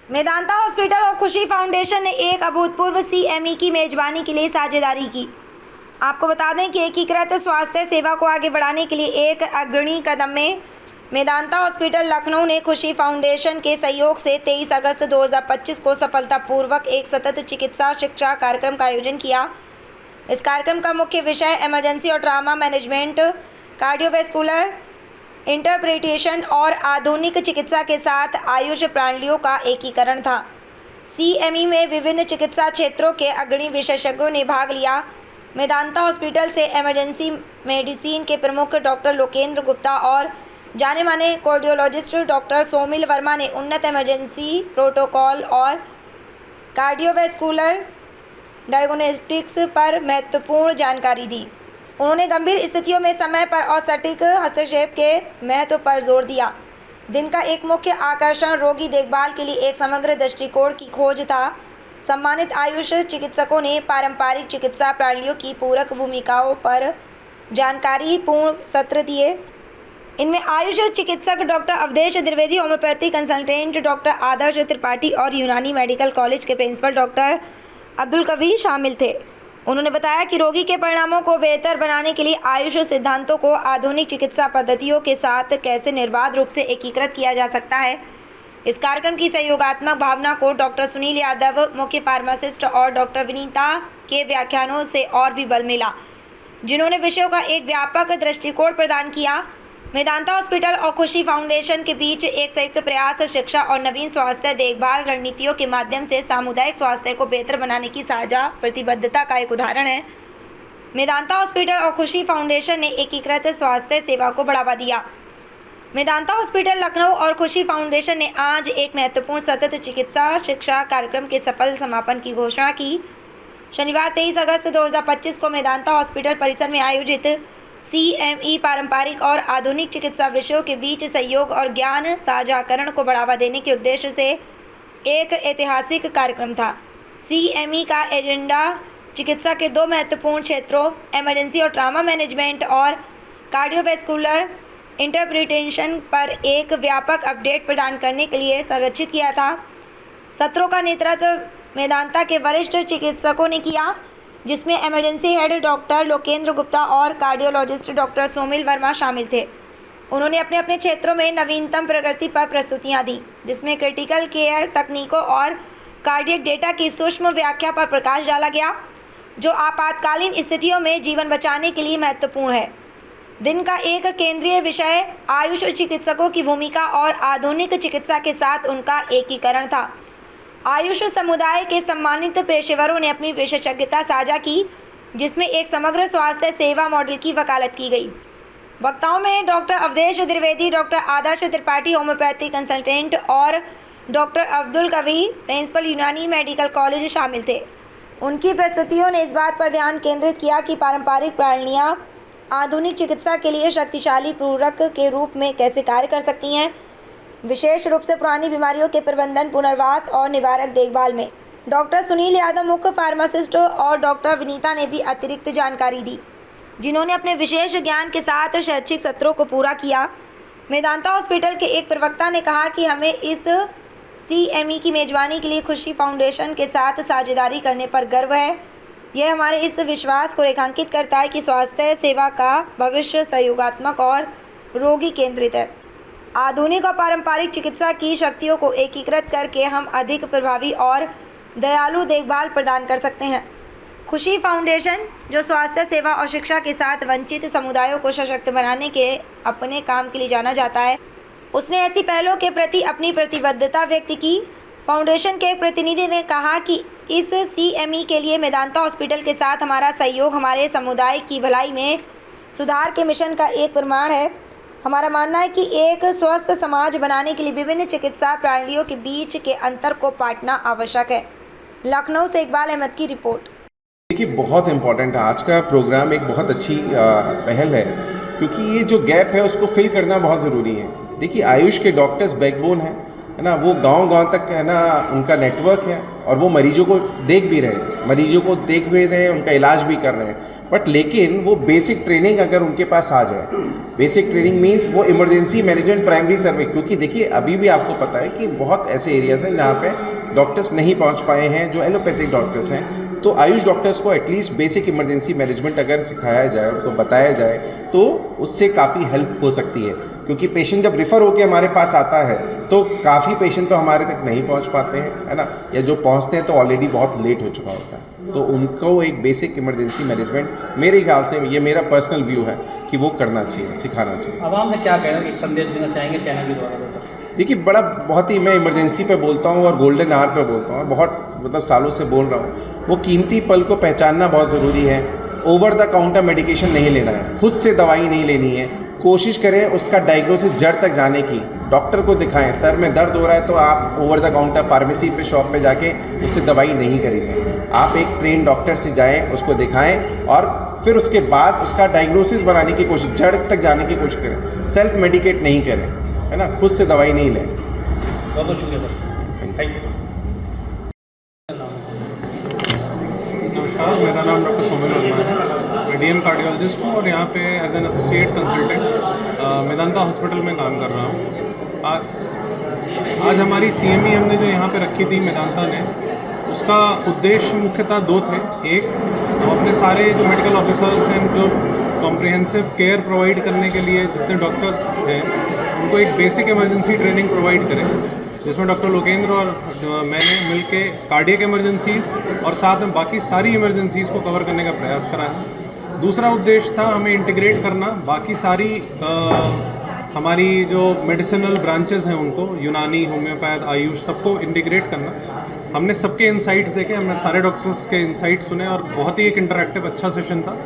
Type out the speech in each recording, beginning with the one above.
Medanta hospital और खुशी foundation ने एक अभूतपूर्व सीएमई की मेजबानी के लिए साझेदारी की। आपको बता दें कि एकीकृत स्वास्थ्य सेवा को आगे बढ़ाने के लिए एक अग्रणी कदम में मेदांता हॉस्पिटल लखनऊ ने खुशी फाउंडेशन के सहयोग से 23 अगस्त 2025 को सफलतापूर्वक एक सतत चिकित्सा शिक्षा कार्यक्रम का आयोजन किया। इस कार्यक्रम का मुख्य विषय इमरजेंसी और ट्रामा मैनेजमेंट, कार्डियोवैस्कुलर इंटरप्रिटेशन और आधुनिक चिकित्सा के साथ आयुष प्रणालियों का एकीकरण था। सीएमई में विभिन्न चिकित्सा क्षेत्रों के अग्रणी विशेषज्ञों ने भाग लिया। मेदांता हॉस्पिटल से इमरजेंसी मेडिसिन के प्रमुख डॉक्टर लोकेंद्र गुप्ता और जाने माने कार्डियोलॉजिस्ट डॉक्टर सोमिल वर्मा ने उन्नत इमरजेंसी प्रोटोकॉल और कार्डियोवैस्कुलर डायग्नोस्टिक्स पर महत्वपूर्ण जानकारी दी। उन्होंने गंभीर स्थितियों में समय पर और सटीक हस्तक्षेप के महत्व पर जोर दिया। दिन का एक मुख्य आकर्षण रोगी देखभाल के लिए एक समग्र दृष्टिकोण की खोज था। सम्मानित आयुष चिकित्सकों ने पारंपरिक चिकित्सा प्रणालियों की पूरक भूमिकाओं पर जानकारीपूर्ण सत्र दिए। इनमें आयुष चिकित्सक doctor Awadhesh Dwivedi, homeopathy consultant doctor Adarsh Tripathi और यूनानी मेडिकल कॉलेज के प्रिंसिपल डॉक्टर अब्दुल कवी शामिल थे। उन्होंने बताया कि रोगी के परिणामों को बेहतर बनाने के लिए आयुष सिद्धांतों को आधुनिक चिकित्सा पद्धतियों के साथ कैसे निर्बाध रूप से एकीकृत किया जा सकता है। इस कार्यक्रम की सहयोगात्मक भावना को डॉक्टर सुनील यादव, मुख्य फार्मासिस्ट और डॉक्टर विनीता के व्याख्यानों से और भी बल मिला, जिन्होंने विषयों का एक व्यापक दृष्टिकोण प्रदान किया। मेदांता हॉस्पिटल और खुशी फाउंडेशन के बीच एक संयुक्त प्रयास शिक्षा और नवीन स्वास्थ्य देखभाल रणनीतियों के माध्यम से सामुदायिक स्वास्थ्य को बेहतर बनाने की साझा प्रतिबद्धता का एक उदाहरण है। मेदांता हॉस्पिटल और खुशी फाउंडेशन ने एकीकृत स्वास्थ्य सेवा को बढ़ावा दिया। मेदांता हॉस्पिटल लखनऊ और खुशी फाउंडेशन ने आज एक महत्वपूर्ण सतत चिकित्सा शिक्षा कार्यक्रम के सफल समापन की घोषणा की। शनिवार 23 अगस्त 2025 को मेदांता हॉस्पिटल परिसर में आयोजित सीएमई पारंपरिक और आधुनिक चिकित्सा विषयों के बीच सहयोग और ज्ञान साझाकरण को बढ़ावा देने के उद्देश्य से एक ऐतिहासिक कार्यक्रम था। सीएमई का एजेंडा चिकित्सा के दो महत्वपूर्ण क्षेत्रों इमरजेंसी और ट्रामा मैनेजमेंट और कार्डियोवैस्कुलर इंटरप्रिटेशन पर एक व्यापक अपडेट प्रदान करने के लिए संरचित किया था। सत्रों का नेतृत्व मेदांता के वरिष्ठ चिकित्सकों ने किया, जिसमें emergency head doctor Lokendra Gupta और कार्डियोलॉजिस्ट डॉक्टर सोमिल वर्मा शामिल थे। उन्होंने अपने अपने क्षेत्रों में नवीनतम प्रगति पर प्रस्तुतियां दी, जिसमें क्रिटिकल केयर तकनीकों और कार्डियक डेटा की सूक्ष्म व्याख्या पर प्रकाश डाला गया, जो आपातकालीन स्थितियों में जीवन बचाने के लिए महत्वपूर्ण है। दिन का एक केंद्रीय विषय आयुष चिकित्सकों की भूमिका और आधुनिक चिकित्सा के साथ उनका एकीकरण था। आयुष समुदाय के सम्मानित पेशेवरों ने अपनी विशेषज्ञता साझा की, जिसमें एक समग्र स्वास्थ्य सेवा मॉडल की वकालत की गई। वक्ताओं में doctor Awadhesh Dwivedi, doctor Adarsh Tripathi, homeopathy consultant और डॉक्टर अब्दुल कवी, प्रिंसिपल यूनानी मेडिकल कॉलेज शामिल थे। उनकी प्रस्तुतियों ने इस बात पर ध्यान केंद्रित किया कि पारंपरिक प्रणालियाँ आधुनिक चिकित्सा के लिए शक्तिशाली पूरक के रूप में कैसे कार्य कर सकती हैं, विशेष रूप से पुरानी बीमारियों के प्रबंधन, पुनर्वास और निवारक देखभाल में। डॉक्टर सुनील यादव, मुख्य फार्मासिस्ट और डॉक्टर विनीता ने भी अतिरिक्त जानकारी दी, जिन्होंने अपने विशेष ज्ञान के साथ शैक्षिक सत्रों को पूरा किया। मेदांता हॉस्पिटल के एक प्रवक्ता ने कहा कि हमें इस सीएमई की मेजबानी के लिए खुशी फाउंडेशन के साथ साझेदारी करने पर गर्व है। यह हमारे इस विश्वास को रेखांकित करता है कि स्वास्थ्य सेवा का भविष्य सहयोगात्मक और रोगी केंद्रित है। आधुनिक और पारंपरिक चिकित्सा की शक्तियों को एकीकृत करके हम अधिक प्रभावी और दयालु देखभाल प्रदान कर सकते हैं। खुशी फाउंडेशन, जो स्वास्थ्य सेवा और शिक्षा के साथ वंचित समुदायों को सशक्त बनाने के अपने काम के लिए जाना जाता है, उसने ऐसी पहलों के प्रति अपनी प्रतिबद्धता व्यक्त की। फाउंडेशन के एक प्रतिनिधि ने कहा कि इस सीएमई के लिए मेदांता हॉस्पिटल के साथ हमारा सहयोग हमारे समुदाय की भलाई में सुधार के मिशन का एक प्रमाण है। हमारा मानना है कि एक स्वस्थ समाज बनाने के लिए विभिन्न चिकित्सा प्रणालियों के बीच के अंतर को पाटना आवश्यक है। लखनऊ से इकबाल अहमद की रिपोर्ट। देखिए, बहुत इम्पॉर्टेंट है आज का प्रोग्राम, एक बहुत अच्छी पहल है, क्योंकि ये जो गैप है उसको फिल करना बहुत ज़रूरी है। देखिए, आयुष के डॉक्टर्स बैकबोन हैं है ना, वो गांव-गांव तक है ना उनका नेटवर्क है और वो मरीजों को देख भी रहे हैं, उनका इलाज भी कर रहे हैं। बट लेकिन वो बेसिक ट्रेनिंग अगर उनके पास आ जाए, बेसिक ट्रेनिंग मीन्स वो इमरजेंसी मैनेजमेंट प्राइमरी सर्वे, क्योंकि देखिए अभी भी आपको पता है कि बहुत ऐसे एरियाज हैं जहाँ पे डॉक्टर्स नहीं पहुँच पाए हैं जो एलोपैथिक डॉक्टर्स हैं। तो आयुष डॉक्टर्स को एटलीस्ट बेसिक इमरजेंसी मैनेजमेंट अगर सिखाया जाए, उनको बताया जाए, तो उससे काफ़ी हेल्प हो सकती है। क्योंकि पेशेंट जब रिफ़र होकर हमारे पास आता है तो काफ़ी पेशेंट तो हमारे तक नहीं पहुंच पाते हैं, है ना, या जो पहुंचते हैं तो ऑलरेडी बहुत लेट हो चुका होता है। तो उनको एक बेसिक इमरजेंसी मैनेजमेंट मेरे ख्याल से, ये मेरा पर्सनल व्यू है कि वो करना चाहिए, सिखाना चाहिए। आवाम से क्या कहना, एक संदेश देना चाहेंगे चैनल के द्वारा सर? देखिए बहुत ही मैं इमरजेंसी पे बोलता हूँ और गोल्डन आवर पे बोलता हूँ, बहुत मतलब सालों से बोल रहा हूँ, वो कीमती पल को पहचानना बहुत ज़रूरी है। ओवर द काउंटर मेडिकेशन नहीं लेना है, खुद से दवाई नहीं लेनी है, कोशिश करें उसका डायग्नोसिस जड़ तक जाने की, डॉक्टर को दिखाएं। सर में दर्द हो रहा है तो आप ओवर द काउंटर फार्मेसी पे, शॉप पे जाके उससे दवाई नहीं खरीदें। आप एक ट्रेन डॉक्टर से जाएं, उसको दिखाएं और फिर उसके बाद उसका डायग्नोसिस बनाने की कोशिश, जड़ तक जाने की कोशिश करें। सेल्फ मेडिकेट नहीं करें, है ना, खुद से दवाई नहीं लें। बहुत बहुत शुक्रिया सर, थैंक यू। नमस्कार, मेरा नाम डॉक्टर सोमेन वर्मा है। मैं डीएम कार्डियोलॉजिस्ट हूँ और यहाँ पे as an associate consultant Medanta hospital में काम कर रहा हूँ। आज हमारी CME हमने जो यहाँ पे रखी थी मेदांता ने, उसका उद्देश्य मुख्यतः दो थे। एक, हम अपने सारे जो मेडिकल ऑफिसर्स हैं, जो कॉम्प्रिहेंसिव केयर प्रोवाइड करने के लिए जितने डॉक्टर्स हैं, उनको एक बेसिक इमरजेंसी ट्रेनिंग प्रोवाइड करें, जिसमें डॉक्टर लोकेंद्र और मैंने मिलके कार्डियक इमरजेंसीज़ और साथ में बाकी सारी इमरजेंसीज़ को कवर करने का प्रयास करा है। दूसरा उद्देश्य था हमें इंटीग्रेट करना, बाकी सारी हमारी जो मेडिसिनल ब्रांचेस हैं उनको, यूनानी, होम्योपैथ, आयुष, सबको इंटीग्रेट करना। हमने सबके इंसाइट्स देखे, हमने सारे डॉक्टर्स के इंसाइट्स सुने और बहुत ही एक इंटरैक्टिव अच्छा सेशन था,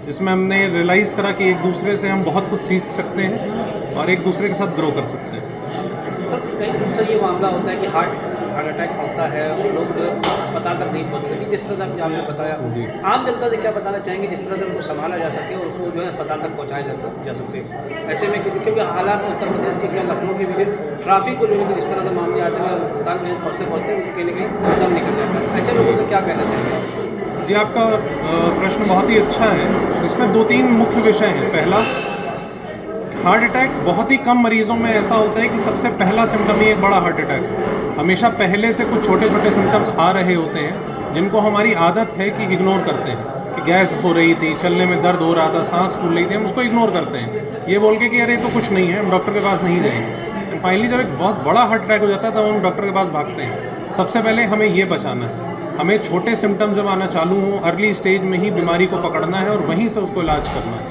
जिसमें हमने रियलाइज़ करा कि एक दूसरे से हम बहुत कुछ सीख सकते हैं और एक दूसरे के साथ ग्रो कर सकते हैं। सर कई अक्सर ये मामला होता है कि हार्ट अटैक होता है और लोग पता तक नहीं पहुँचते, जिस तरह से आपने बताया, आम जनता से क्या बताना चाहेंगे जिस तरह से उनको संभाला जा सके और उसको जो है पता तक पहुँचाया जा सके? ऐसे में क्योंकि हालात उत्तर प्रदेश के या लखनऊ के भी ट्रैफिक को जो जिस तरह से मामले आते हैं, अस्पताल में पहुँचते उनको कहीं ना कहीं दम निकल जाता है, ऐसे लोगों से क्या कहना चाहेंगे? जी, आपका प्रश्न बहुत ही अच्छा है। इसमें 2-3 मुख्य विषय हैं। पहला, हार्ट अटैक बहुत ही कम मरीजों में ऐसा होता है कि सबसे पहला सिम्टम ही एक बड़ा हार्ट अटैक है। हमेशा पहले से कुछ छोटे छोटे सिम्टम्स आ रहे होते हैं, जिनको हमारी आदत है कि इग्नोर करते हैं। कि गैस हो रही थी, चलने में दर्द हो रहा था, सांस फूल रही थी, हम उसको इग्नोर करते हैं, ये बोल के कि अरे तो कुछ नहीं है, हम डॉक्टर के पास नहीं जाएंगे। एंड फाइनली जब एक बहुत बड़ा हार्ट अटैक हो जाता है तब हम डॉक्टर के पास भागते हैं। सबसे पहले हमें ये बचाना है, हमें छोटे सिम्टम्स जब आना चालू हों, अर्ली स्टेज में ही बीमारी को पकड़ना है और वहीं से उसको इलाज करना है।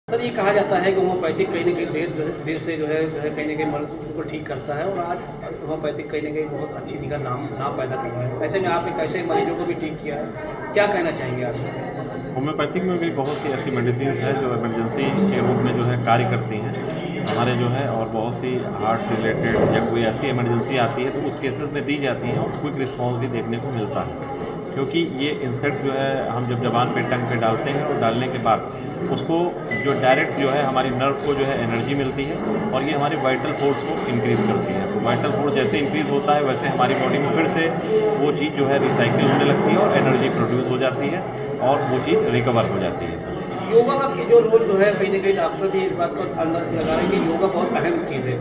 सर ये कहा जाता है कि होम्योपैथिक कहीं ना कहीं देर से जो है कहीं ना कहीं मरीज को ठीक करता है और आज होम्योपैथिक कहीं ना कहीं बहुत अच्छी जगह नाम पैदा कर रहा है। ऐसे में आपने कैसे मरीजों को भी ठीक किया है, क्या कहना चाहेंगे आप? होम्योपैथिक में भी बहुत सी ऐसी मेडिसिन है जो इमरजेंसी के रूप में जो है कार्य करती हैं हमारे जो है, और बहुत सी हार्ट से रिलेटेड या कोई ऐसी इमरजेंसी आती है तो उस केसेस में दी जाती हैं और क्विक रिस्पॉन्स भी देखने को मिलता है। क्योंकि ये इंसेक्ट जो है हम जब जबान पे, टंग पे डालते हैं और डालने के बाद उसको जो डायरेक्ट जो है हमारी नर्व को जो है एनर्जी मिलती है और ये हमारे वाइटल फोर्स को इंक्रीज़ करती है। तो वाइटल फोर्स जैसे इंक्रीज़ होता है वैसे हमारी बॉडी में फिर से वो चीज़ जो है रिसाइकिल होने लगती है और एनर्जी प्रोड्यूस हो जाती है और वो चीज़ रिकवर हो जाती है। सर योगा का जो रोल जो है कहीं ना कहीं डॉक्टर भी इस बात को अंदर लगा रहे हैं कि योगा बहुत अहम चीज़ है।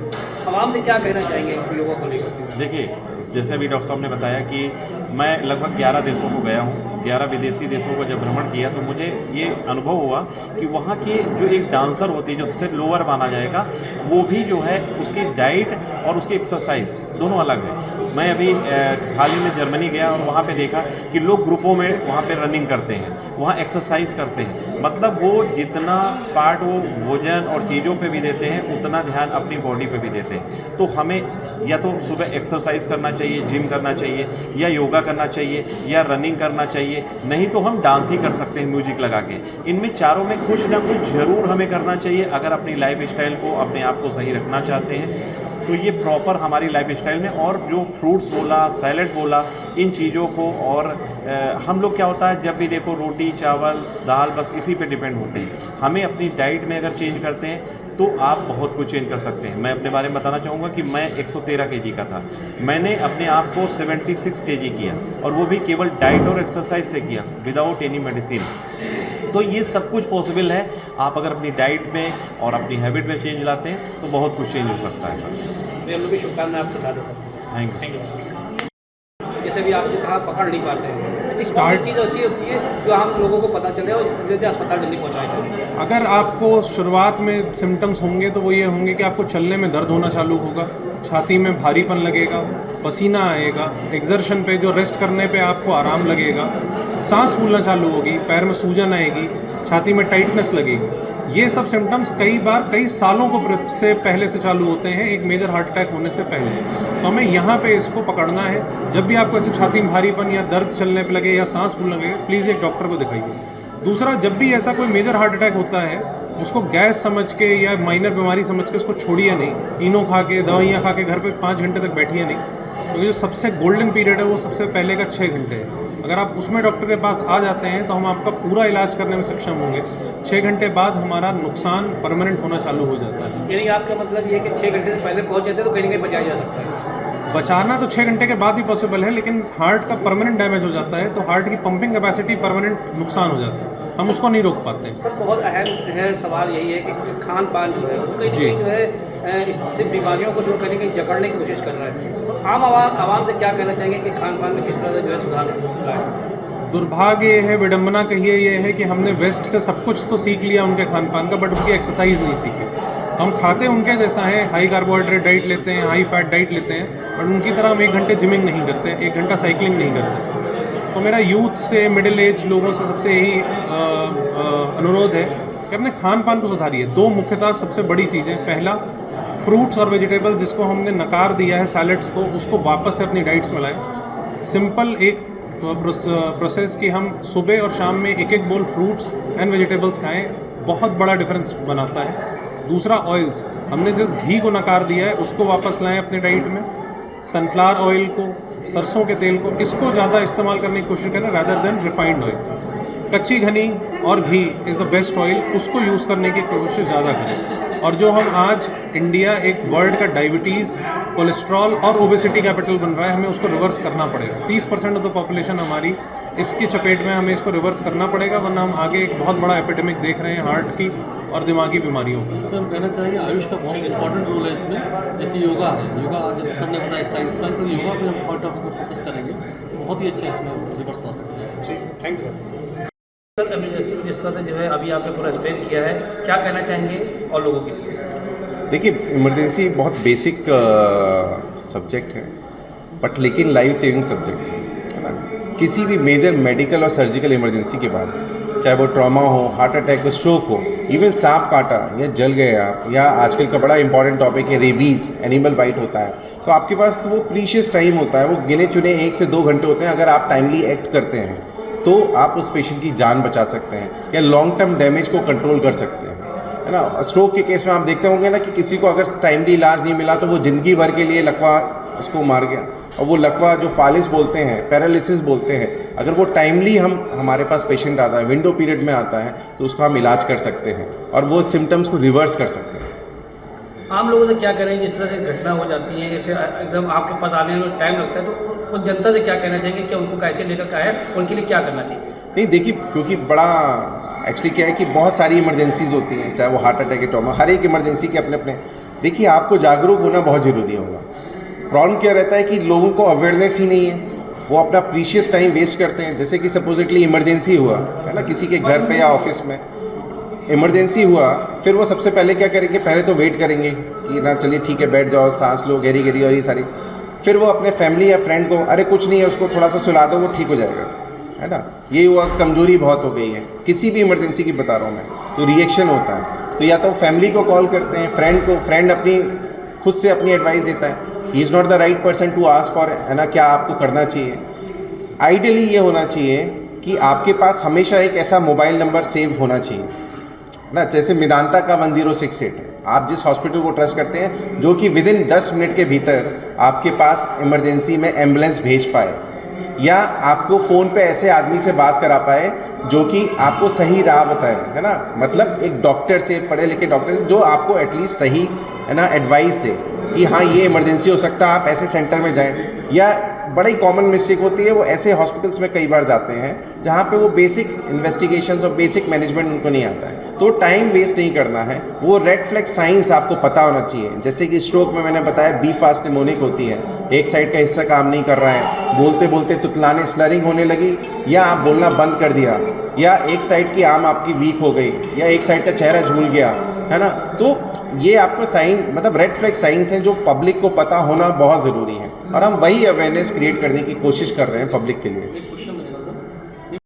आवाम से क्या कहना चाहेंगे योगा को लेकर? देखिए, जैसे अभी डॉक्टर साहब ने बताया कि मैं लगभग 11 देशों को गया हूँ, 11 विदेशी देशों को जब भ्रमण किया तो मुझे ये अनुभव हुआ कि वहाँ की जो एक डांसर होती है जो सबसे लोअर माना जाएगा, वो भी जो है उसकी डाइट और उसकी एक्सरसाइज दोनों अलग है। मैं अभी हाल ही में जर्मनी गया और वहाँ पे देखा कि लोग ग्रुपों में वहाँ पे रनिंग करते हैं, वहाँ एक्सरसाइज करते हैं, मतलब वो जितना पार्ट वो भोजन और चीज़ों पे भी देते हैं उतना ध्यान अपनी बॉडी पे भी देते हैं। तो हमें या तो सुबह एक्सरसाइज करना चाहिए, जिम करना चाहिए, या योगा करना चाहिए, या रनिंग करना चाहिए, नहीं तो हम डांस ही कर सकते हैं म्यूजिक लगा के। इनमें चारों में कुछ ना कुछ ज़रूर हमें करना चाहिए अगर अपनी लाइफ स्टाइल को, अपने आप को सही रखना चाहते हैं। तो ये प्रॉपर हमारी लाइफस्टाइल में, और जो फ्रूट्स बोला, सैलड बोला, इन चीज़ों को, और हम लोग क्या होता है जब भी देखो रोटी चावल दाल बस इसी पे डिपेंड होते हैं। हमें अपनी डाइट में अगर चेंज करते हैं तो आप बहुत कुछ चेंज कर सकते हैं। मैं अपने बारे में बताना चाहूँगा कि मैं 113 kg का था, मैंने अपने आप को 76 kg किया, और वो भी केवल डाइट और एक्सरसाइज से किया, विदाउट एनी मेडिसिन। तो ये सब कुछ पॉसिबल है, आप अगर अपनी डाइट में और अपनी हैबिट में चेंज लाते हैं तो बहुत कुछ चेंज हो सकता है सर। मैं हम लोग की शुभकामनाएं आपके साथ है सर। Thank you. जैसे भी आपने कहा पकड़ नहीं पाते हैं, ऐसी कौन सी चीज़ ऐसी होती है जो हम लोगों को पता चले और इस तरह से अस्पताल जल्दी पहुँचाया जाए? अगर आपको शुरुआत में सिम्टम्स होंगे तो वो ये होंगे कि आपको चलने में दर्द होना चालू होगा, छाती में भारीपन लगेगा, पसीना आएगा, एक्सर्शन पे जो रेस्ट करने पे आपको आराम लगेगा, सांस फूलना चालू होगी, पैर में सूजन आएगी, छाती में टाइटनेस लगेगी। ये सब सिम्टम्स कई बार कई सालों को से पहले से चालू होते हैं, एक मेजर हार्ट अटैक होने से पहले। तो हमें यहाँ पे इसको पकड़ना है। जब भी आपको ऐसे छाती में भारीपन या दर्द चलने पे लगे या सांस फूलने लगे, प्लीज़ एक डॉक्टर को दिखाइए। दूसरा, जब भी ऐसा कोई मेजर हार्ट अटैक होता है उसको गैस समझ के या माइनर बीमारी समझ के उसको छोड़िए नहीं। इनो खा के, दवाइयाँ खा के घर पे 5 घंटे तक बैठिए नहीं, क्योंकि जो सबसे गोल्डन पीरियड है वो सबसे पहले का 6 घंटे है। अगर आप उसमें डॉक्टर के पास आ जाते हैं तो हम आपका पूरा इलाज करने में सक्षम होंगे। 6 घंटे बाद हमारा नुकसान परमानेंट होना चालू हो जाता है। यानी आपका मतलब ये है कि 6 घंटे से पहले पहुँच जाते तो कहीं ना कहीं बचाया जा सकता है। बचाना तो 6 घंटे के बाद ही पॉसिबल है, लेकिन हार्ट का परमानेंट डैमेज हो जाता है तो हार्ट की पंपिंग कैपेसिटी परमानेंट नुकसान हो जाता है, हम उसको नहीं रोक पाते। सर बहुत अहम है सवाल यही है कि खान पान जो है वो कहीं जी। जो है इससे बीमारियों को जो कहीं कहीं जकड़ने की कोशिश कर रहा है। तो आम आवाम से क्या कहना चाहेंगे कि खान पान में किस तरह से जो है सुधार लाए? दुर्भाग्य है, विडंबना कहिए, ये है कि हमने वेस्ट से सब कुछ तो सीख लिया उनके खान पान का, बट उनकी एक्सरसाइज नहीं सीखी। हम खाते उनके जैसा है, हाई कार्बोहाइड्रेट डाइट लेते हैं, हाई फैट डाइट लेते हैं, बट उनकी तरह हम 1 घंटे जिमिंग नहीं करते, 1 घंटा साइकिलिंग नहीं करते। तो मेरा यूथ से मिडिल एज लोगों से सबसे यही अनुरोध है कि अपने खान पान को सुधारिए। 2 मुख्यतः सबसे बड़ी चीज़ें, पहला फ्रूट्स और वेजिटेबल्स जिसको हमने नकार दिया है सैलड्स को, उसको वापस से अपनी डाइट्स में लाएं। सिंपल एक प्रोसेस कि हम सुबह और शाम में 1-1 बोल फ्रूट्स एंड वेजिटेबल्स खाएं, बहुत बड़ा डिफरेंस बनाता है। दूसरा, ऑयल्स, हमने जिस घी को नकार दिया है उसको वापस लाएं अपने डाइट में। सनफ्लावर ऑयल को, सरसों के तेल को, इसको ज़्यादा इस्तेमाल करने की कोशिश करें रादर देन रिफाइंड ऑयल। कच्ची घनी और घी इज़ द बेस्ट ऑयल, उसको यूज़ करने की कोशिश ज़्यादा करें। और जो हम आज इंडिया एक वर्ल्ड का डायबिटीज़, कोलेस्ट्रॉल और ओबेसिटी कैपिटल बन रहा है, हमें उसको रिवर्स करना पड़ेगा। 30% ऑफ द पॉपुलेशन हमारी इसकी चपेट में, हमें इसको रिवर्स करना पड़ेगा, वरना हम आगे एक बहुत बड़ा एपिडेमिक देख रहे हैं हार्ट की और दिमागी बीमारियों का। इसमें हम कहना चाहेंगे आयुष का बहुत इंपॉर्टेंट रोल है इसमें। जैसे योगा है, योगा जैसे सबने बताया एक्सरसाइज का, तो योगा पे हम हर टॉपिक पर फोकस करेंगे, बहुत ही अच्छे इसमें रिवर्स आ सकते हैं। Thank you sir. अभी जिस तरह से जो है अभी आपने पूरा एक्सप्लेन किया है, क्या कहना चाहेंगे और लोगों के लिए? देखिए, इमरजेंसी बहुत बेसिक सब्जेक्ट है, बट लेकिन लाइफ सेविंग सब्जेक्ट है ना। किसी भी मेजर मेडिकल और सर्जिकल इमरजेंसी के बाद, चाहे वो ट्रॉमा हो, हार्ट अटैक हो, स्ट्रोक हो, इवन सांप काटा या जल गए आप, या आजकल का बड़ा इंपॉर्टेंट टॉपिक है रेबीज़, एनिमल बाइट होता है, तो आपके पास वो प्रीशियस टाइम होता है, वो गिने चुने 1 से 2 घंटे होते हैं। अगर आप टाइमली एक्ट करते हैं तो आप उस पेशेंट की जान बचा सकते हैं या लॉन्ग टर्म डैमेज को कंट्रोल कर सकते हैं, है ना। स्ट्रोक के केस में आप देखते होंगे ना कि किसी को अगर टाइमली इलाज नहीं मिला तो वो ज़िंदगी भर के लिए लकवा उसको मार गया, और वो लकवा जो फालिस बोलते हैं, पैरालिसिस बोलते हैं, अगर वो टाइमली हमारे पास पेशेंट आता है, विंडो पीरियड में आता है, तो उसका हम इलाज कर सकते हैं और वो सिम्टम्स को रिवर्स कर सकते हैं। आम लोगों से क्या करें जिस तरह से घटना हो जाती है, जैसे एकदम आपके पास आने में टाइम लगता है, तो वो जनता से क्या कहना चाहेंगे कि उनको कैसे लेकर आए, उनके लिए क्या करना चाहिए? नहीं, देखिए, क्योंकि बड़ा एक्चुअली क्या है कि बहुत सारी इमरजेंसीज होती हैं, चाहे वो हार्ट अटैक, ट्रॉमा, हर एक इमरजेंसी के अपने अपने। देखिए, आपको जागरूक होना बहुत ज़रूरी होगा। प्रॉब्लम क्या रहता है कि लोगों को अवेयरनेस ही नहीं है, वो अपना प्रीशियस टाइम वेस्ट करते हैं। जैसे कि सपोजिटली इमरजेंसी हुआ है ना, किसी के घर पे या ऑफिस में इमरजेंसी हुआ, फिर वो सबसे पहले क्या करेंगे, पहले तो वेट करेंगे कि ना चलिए ठीक है बैठ जाओ, सांस लो, गहरी गहरी, और ये सारी, फिर वो अपने फैमिली या फ्रेंड को, अरे कुछ नहीं है, उसको थोड़ा सा सुला दो, वो ठीक हो जाएगा, है ना। ये हुआ, कमजोरी बहुत हो गई है किसी भी इमरजेंसी की बता रहा हूँ मैं, तो रिएक्शन होता है। तो या तो फैमिली को कॉल करते हैं, फ्रेंड को, फ्रेंड अपनी खुद से अपनी एडवाइस देता है, he is not the right person to ask for, है ना, क्या आपको करना चाहिए। आइडियली ये होना चाहिए कि आपके पास हमेशा एक ऐसा मोबाइल नंबर सेव होना चाहिए ना, जैसे मेदांता का 1068 है, आप जिस हॉस्पिटल को ट्रस्ट करते हैं जो कि विद इन 10 मिनट के भीतर आपके पास इमरजेंसी में एम्बुलेंस भेज पाए, या आपको फ़ोन पे ऐसे आदमी से बात करा पाए जो कि आपको सही राह बताए, है ना, मतलब एक डॉक्टर से, पढ़े लिखे डॉक्टर से, जो आपको एटलीस्ट सही, है ना, एडवाइस दे कि हाँ ये इमरजेंसी हो सकता है, आप ऐसे सेंटर में जाएं। या बड़ी कॉमन मिस्टेक होती है, वो ऐसे हॉस्पिटल्स में कई बार जाते हैं जहाँ पे वो बेसिक इन्वेस्टिगेशंस और बेसिक मैनेजमेंट उनको नहीं आता है, तो टाइम वेस्ट नहीं करना है। वो रेड फ्लैग साइंस आपको पता होना चाहिए, जैसे कि स्ट्रोक में मैंने बताया बी फास्ट निमोनिक होती है, एक साइड का हिस्सा काम नहीं कर रहा है, बोलते बोलते तुतलाने, स्लरिंग होने लगी, या आप बोलना बंद कर दिया, या एक साइड की आर्म आपकी वीक हो गई, या एक साइड का चेहरा झूल गया, है ना, तो ये आपको साइन, मतलब रेड फ्लैग साइंस हैं जो पब्लिक को पता होना बहुत ज़रूरी है, और हम वही अवेयरनेस क्रिएट करने की कोशिश कर रहे हैं पब्लिक के लिए।